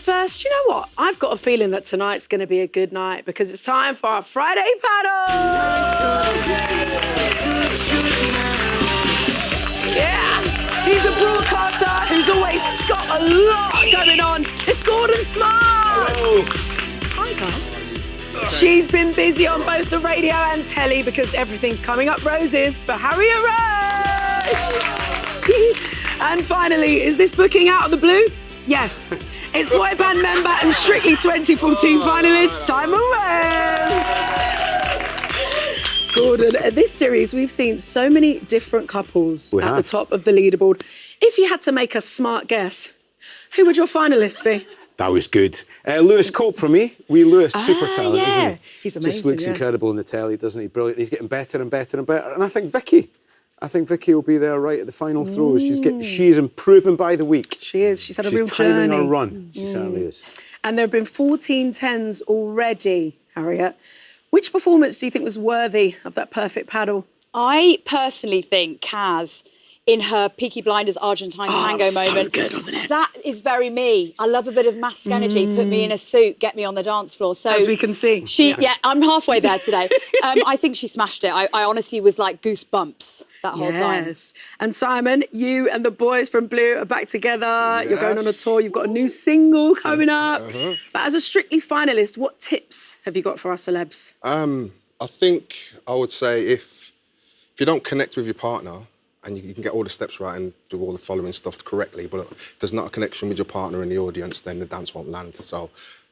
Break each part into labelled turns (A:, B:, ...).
A: first, you know what? I've got a feeling that tonight's going to be a good night because it's time for our Friday paddle. Yeah, he's a broadcaster who's always got a lot going on. It's Gordon Smart.
B: Hello.
A: Hi, guys. She's been busy on both the radio and telly because everything's coming up roses for Harriet Rose. And finally, is this booking out of the blue? Yes. It's boy band member and Strictly 2014 finalist Simon Webb. Gordon, at this series, we've seen so many different couples at the top of the leaderboard. If you had to make a smart guess, who would your finalists be?
B: That was good. Lewis Cope for me. Lewis, super talent, isn't he?
A: He's amazing.
B: Just looks incredible on the telly, doesn't he? Brilliant. He's getting better and better and better. And I think Vicky will be there right at the final throws. She's improving by the week.
A: She is. She's had a real journey.
B: She's timing her run. She certainly is.
A: And there have been 14 10s already, Harriet. Which performance do you think was worthy of that perfect paddle?
C: I personally think Kaz, in her Peaky Blinders Argentine tango moment.
A: So good, wasn't it?
C: That is very me. I love a bit of mask energy. Put me in a suit, get me on the dance floor. So
A: as we can see.
C: I'm halfway there today. I think she smashed it. I honestly was like goosebumps that whole time.
A: Yes. And Simon, you and the boys from Blue are back together. Yes. You're going on a tour. You've got a new single coming up. But as a Strictly finalist, what tips have you got for our celebs?
D: I think I would say if you don't connect with your partner, and you can get all the steps right and do all the following stuff correctly, but if there's not a connection with your partner in the audience, then the dance won't land. So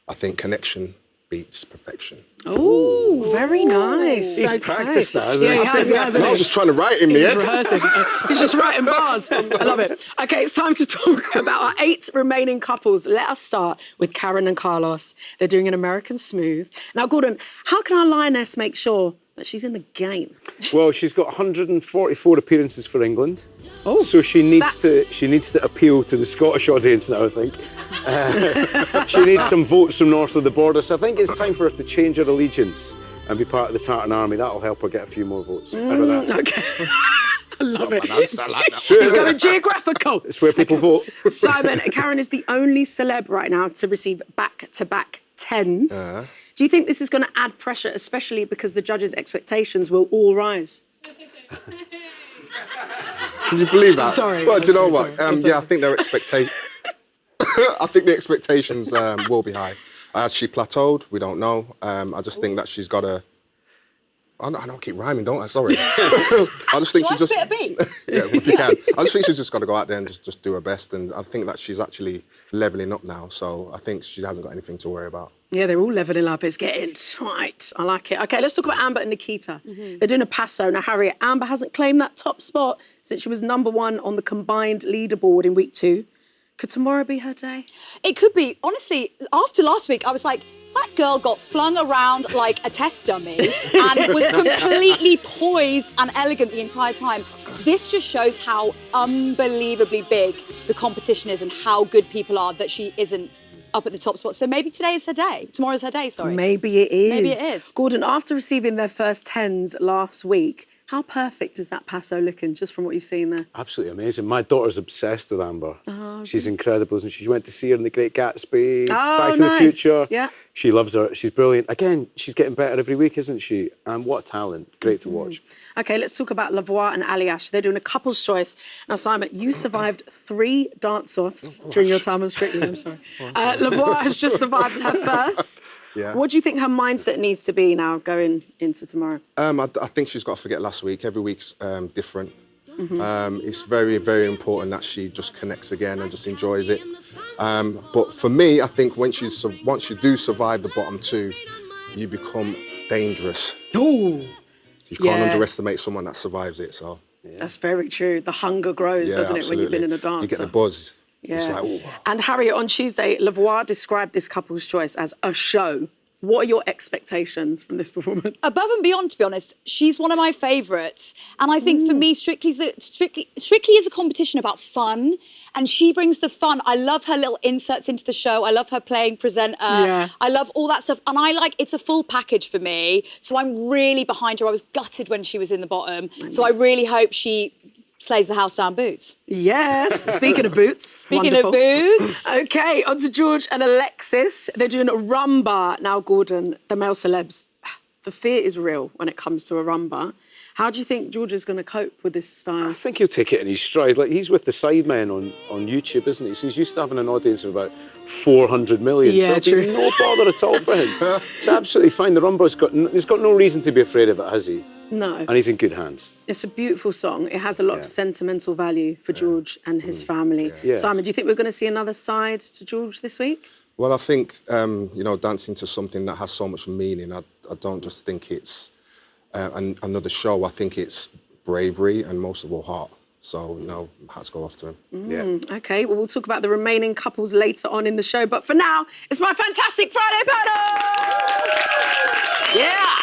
D: I think connection beats perfection.
A: Oh, very nice.
B: He's practiced that, hasn't he?
A: He has.
D: I was just trying to write in my head.
A: He's just writing bars. I love it. Okay, it's time to talk about our 8 remaining couples. Let us start with Karen and Carlos. They're doing an American Smooth. Now, Gordon, how can our lioness make sure that she's in the game?
B: Well, she's got 144 appearances for England.
A: Oh,
B: so she needs to appeal to the Scottish audience now, I think. She needs some votes from north of the border, so I think it's time for her to change her allegiance and be part of the Tartan Army. That'll help her get a few more votes. How about that?
A: Okay. I love it.
D: I like that.
A: He's going geographical.
B: It's where people vote.
A: Simon, Karen is the only celeb right now to receive back-to-back 10s. Do you think this is going to add pressure, especially because the judges' expectations will all rise?
D: Can you believe that?
A: Sorry.
D: Well, do you know what? I think their expectations. I think the expectations will be high. Has she plateaued? We don't know. I just think that she's got a. I don't keep rhyming, don't I? Sorry. I just think she's just.
C: Spit a beat?
D: Yeah, if you can. I just think she's just got to go out there and just do her best. And I think that she's actually levelling up now. So I think she hasn't got anything to worry about.
A: Yeah, they're all levelling up. It's getting tight. I like it. Okay, let's talk about Amber and Nikita. They're doing a passo. Now, Harriet, Amber hasn't claimed that top spot since she was #1 on the combined leaderboard in week 2. Could tomorrow be her day?
C: It could be. Honestly, after last week, I was like, that girl got flung around like a test dummy and was completely poised and elegant the entire time. This just shows how unbelievably big the competition is and how good people are that she isn't up at the top spot. So maybe today is her day. Tomorrow's her day, sorry.
A: Maybe it is.
C: Maybe it is.
A: Gordon, after receiving their first 10s last week, how perfect is that passo looking, just from what you've seen there?
B: Absolutely amazing. My daughter's obsessed with Amber. She's incredible, isn't she? She went to see her in The Great Gatsby, Back to the Future.
A: Yeah.
B: She loves her. She's brilliant. Again, she's getting better every week, isn't she? And what a talent. Great to watch.
A: Okay, let's talk about Lavoie and Aliash. They're doing a couple's choice. Now, Simon, you survived 3 dance-offs during your time on Strictly. I'm sorry. Lavoie has just survived her first.
D: Yeah.
A: What do you think her mindset needs to be now going into tomorrow?
D: I think she's got to forget last week. Every week's different. It's very, very important that she just connects again and just enjoys it. But for me, I think once you do survive the bottom 2, you become dangerous.
A: Oh.
D: You can't underestimate someone that survives it. So
A: That's very true. The hunger grows, doesn't it, when you've been in a dance?
D: You get the buzz.
A: Yeah.
D: It's like, ooh.
A: And Harriet, on Tuesday, Lavoie described this couple's choice as a show. What are your expectations from this performance?
C: Above and beyond, to be honest, she's one of my favourites. And I think for me, Strictly is a competition about fun. And she brings the fun. I love her little inserts into the show. I love her playing presenter.
A: Yeah.
C: I love all that stuff. And it's a full package for me. So I'm really behind her. I was gutted when she was in the bottom. So I really hope she slays the house down boots.
A: Yes. Speaking of boots.
C: Speaking
A: wonderful.
C: of boots.
A: Okay, on to George and Alexis. They're doing a rumba now, Gordon, the male celebs. The fear is real when it comes to a rumba. How do you think George is going to cope with this style?
B: I think he'll take it in his stride. Like, he's with the Sidemen on YouTube, isn't he? So he's used to having an audience of about 400 million.
A: Yeah,
B: so it'll be no bother at all for him. It's absolutely fine. The rumba's he's got no reason to be afraid of it, has he?
A: No.
B: And he's in good hands.
A: It's a beautiful song. It has a lot of sentimental value for George and his family.
B: Yeah.
A: Simon, do you think we're going to see another side to George this week?
D: Well, I think, dancing to something that has so much meaning, I don't just think it's another show. I think it's bravery and most of all heart. So, hats go off to him.
B: Yeah.
A: Okay, well, we'll talk about the remaining couples later on in the show. But for now, it's my fantastic Friday panel! Yeah!